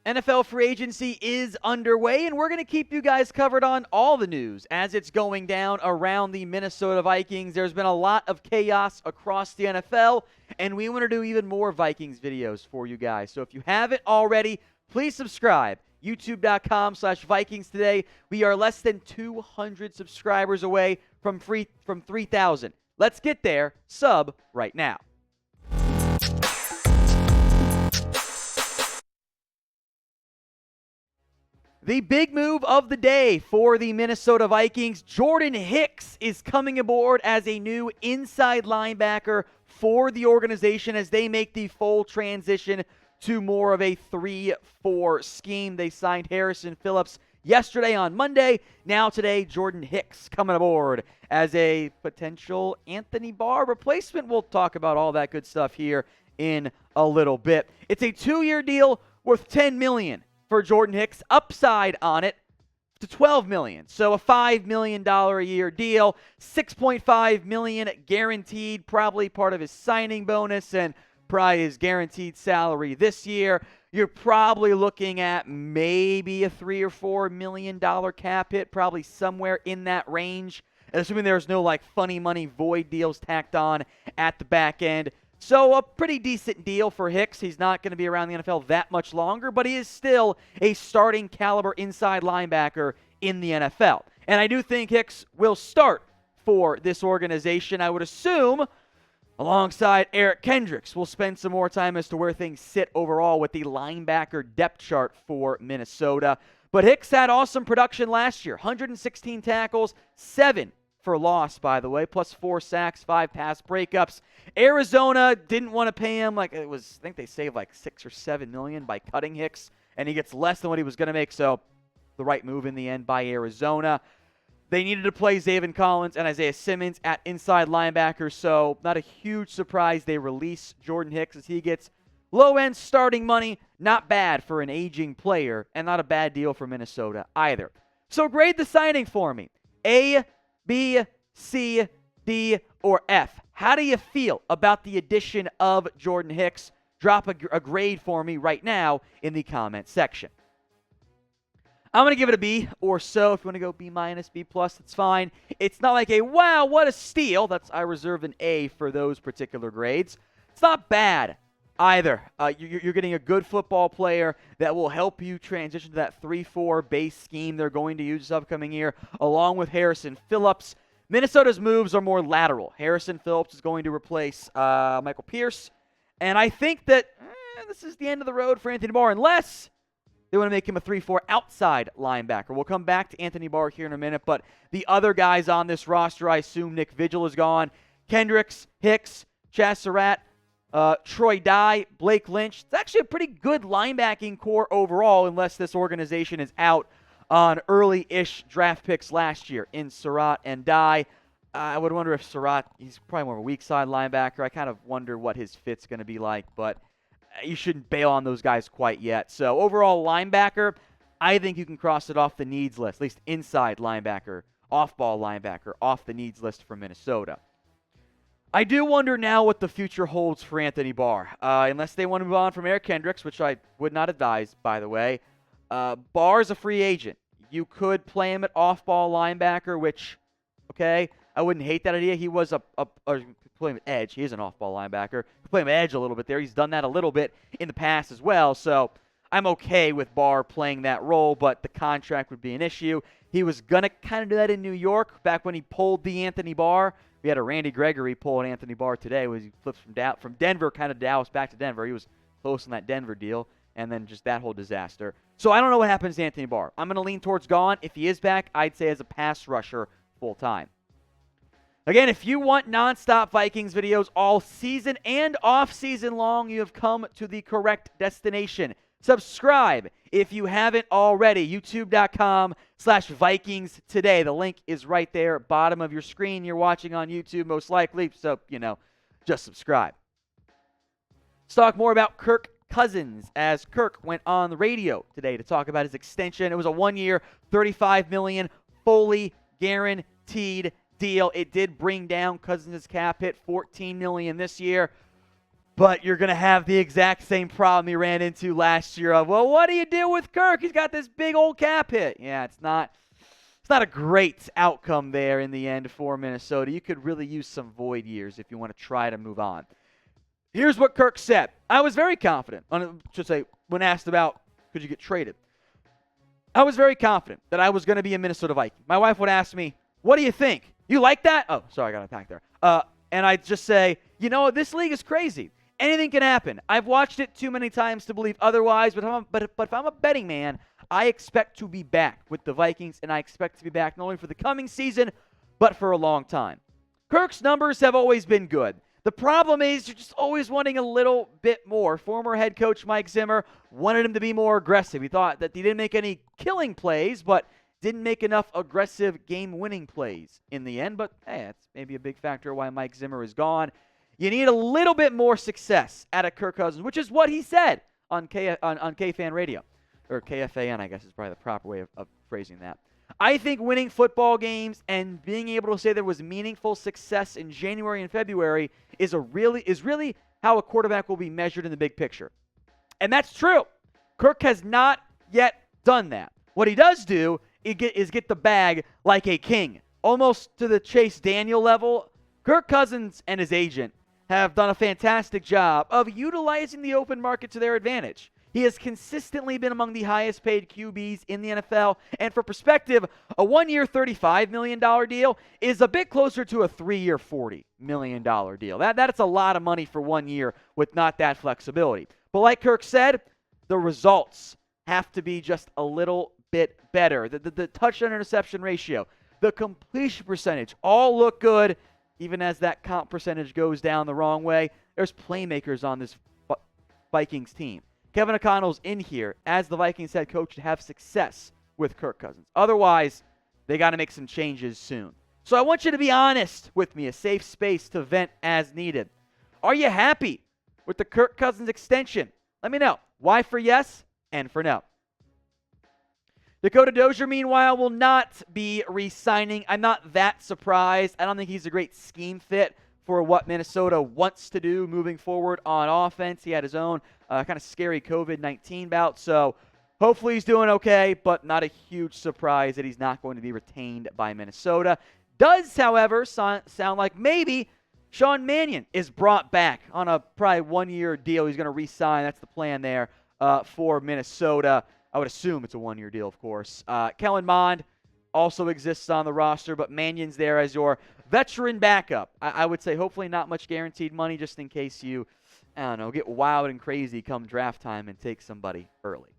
NFL free agency is underway, and we're going to keep you guys covered on all the news as it's going down around the Minnesota Vikings. There's been a lot of chaos across the NFL, and we want to do even more Vikings videos for you guys. So if you haven't already, please subscribe. YouTube.com/Vikings today. We are less than 200 subscribers away from 3,000. Let's get there. Sub right now. The big move of the day for the Minnesota Vikings, Jordan Hicks is coming aboard as a new inside linebacker for the organization as they make the full transition to more of a 3-4 scheme. They signed Harrison Phillips yesterday on Monday. Now today, Jordan Hicks coming aboard as a potential Anthony Barr replacement. We'll talk about all that good stuff here in a little bit. It's a 2-year deal worth $10 million. For Jordan Hicks, upside on it to $12 million. So a $5 million a year deal, $6.5 million guaranteed, probably part of his signing bonus and probably his guaranteed salary this year. You're probably looking at maybe a $3 or $4 million cap hit, probably somewhere in that range, assuming there's no like funny money void deals tacked on at the back end. So a pretty decent deal for Hicks. He's not going to be around the NFL that much longer, but he is still a starting caliber inside linebacker in the NFL. And I do think Hicks will start for this organization. I would assume alongside Eric Kendricks. We'll spend some more time as to where things sit overall with the linebacker depth chart for Minnesota. But Hicks had awesome production last year. 116 tackles, 7 for loss, by the way, plus 4 sacks, 5 pass breakups. Arizona didn't want to pay him I think they saved like $6 or $7 million by cutting Hicks, and he gets less than what he was going to make, so the right move in the end by Arizona. They needed to play Zaven Collins and Isaiah Simmons at inside linebacker, so not a huge surprise they release Jordan Hicks as he gets low-end starting money. Not bad for an aging player, and not a bad deal for Minnesota either. So grade the signing for me. A, B, C, D, or F. How do you feel about the addition of Jordan Hicks? Drop a grade for me right now in the comment section. I'm going to give it a B or so. If you want to go B minus, B plus, that's fine. It's not like a, wow, what a steal. I reserve an A for those particular grades. It's not bad either. You're getting a good football player that will help you transition to that 3-4 base scheme they're going to use this upcoming year, along with Harrison Phillips. Minnesota's moves are more lateral. Harrison Phillips is going to replace Michael Pierce, and I think that this is the end of the road for Anthony Barr, unless they want to make him a 3-4 outside linebacker. We'll come back to Anthony Barr here in a minute, but the other guys on this roster, I assume Nick Vigil is gone. Kendricks, Hicks, Chaz Surratt, Troy Dye, Blake Lynch. It's actually a pretty good linebacking core overall, unless this organization is out on early-ish draft picks last year in Surratt and Dye. I would wonder if Surratt, he's probably more of a weak side linebacker. I kind of wonder what his fit's going to be like, but you shouldn't bail on those guys quite yet. So overall linebacker, I think you can cross it off the needs list, at least inside linebacker, off-ball linebacker, off the needs list for Minnesota. I do wonder now what the future holds for Anthony Barr. Unless they want to move on from Eric Kendricks, which I would not advise, by the way. Barr's a free agent. You could play him at off-ball linebacker, which, okay, I wouldn't hate that idea. He was play him at edge. He is an off-ball linebacker. Play him edge a little bit there. He's done that a little bit in the past as well, so I'm okay with Barr playing that role, but the contract would be an issue. He was going to kind of do that in New York back when he pulled the Anthony Barr. We had a Randy Gregory pull an Anthony Barr today. He flips from Denver, kind of Dallas back to Denver. He was close on that Denver deal, and then just that whole disaster. So I don't know what happens to Anthony Barr. I'm going to lean towards gone. If he is back, I'd say as a pass rusher full-time. Again, if you want nonstop Vikings videos all season and off-season long, you have come to the correct destination. Subscribe if you haven't already. YouTube.com/Vikings today. The link is right there, bottom of your screen. You're watching on YouTube most likely, so, just subscribe. Let's talk more about Kirk Cousins as Kirk went on the radio today to talk about his extension. It was a 1-year, $35 million, fully guaranteed deal. It did bring down Cousins' cap hit, $14 million this year. But you're going to have the exact same problem you ran into last year of, well, what do you do with Kirk? He's got this big old cap hit. Yeah, it's not a great outcome there in the end for Minnesota. You could really use some void years if you want to try to move on. Here's what Kirk said. I was very confident, when asked about could you get traded. I was very confident that I was going to be a Minnesota Viking. My wife would ask me, what do you think? You like that? Oh, sorry, I got attacked there. And I'd just say, this league is crazy. Anything can happen. I've watched it too many times to believe otherwise, but if I'm a betting man, I expect to be back with the Vikings, and I expect to be back not only for the coming season, but for a long time. Kirk's numbers have always been good. The problem is you're just always wanting a little bit more. Former head coach Mike Zimmer wanted him to be more aggressive. He thought that he didn't make any killing plays, but didn't make enough aggressive game-winning plays in the end. But, hey, that's maybe a big factor why Mike Zimmer is gone. You need a little bit more success out of Kirk Cousins, which is what he said on KFan Radio. Or KFAN, I guess is probably the proper way of phrasing that. I think winning football games and being able to say there was meaningful success in January and February is really how a quarterback will be measured in the big picture. And that's true. Kirk has not yet done that. What he does do is get the bag like a king, almost to the Chase Daniel level. Kirk Cousins and his agent have done a fantastic job of utilizing the open market to their advantage. He has consistently been among the highest paid QBs in the NFL. And for perspective, a 1-year $35 million deal is a bit closer to a 3-year $40 million deal. That's a lot of money for 1 year with not that flexibility. But like Kirk said, the results have to be just a little bit better. The touchdown interception ratio, the completion percentage, all look good. Even as that comp percentage goes down the wrong way, there's playmakers on this Vikings team. Kevin O'Connell's in here as the Vikings head coach to have success with Kirk Cousins. Otherwise, they got to make some changes soon. So I want you to be honest with me, a safe space to vent as needed. Are you happy with the Kirk Cousins extension? Let me know. Y for yes and for no. Dakota Dozier, meanwhile, will not be re-signing. I'm not that surprised. I don't think he's a great scheme fit for what Minnesota wants to do moving forward on offense. He had his own kind of scary COVID-19 bout, so hopefully he's doing okay, but not a huge surprise that he's not going to be retained by Minnesota. Does, however, sound like maybe Sean Mannion is brought back on a probably 1-year deal. He's going to re-sign. That's the plan there for Minnesota. I would assume it's a 1-year deal, of course. Kellen Mond also exists on the roster, but Mannion's there as your veteran backup. I would say hopefully not much guaranteed money just in case you, get wild and crazy come draft time and take somebody early.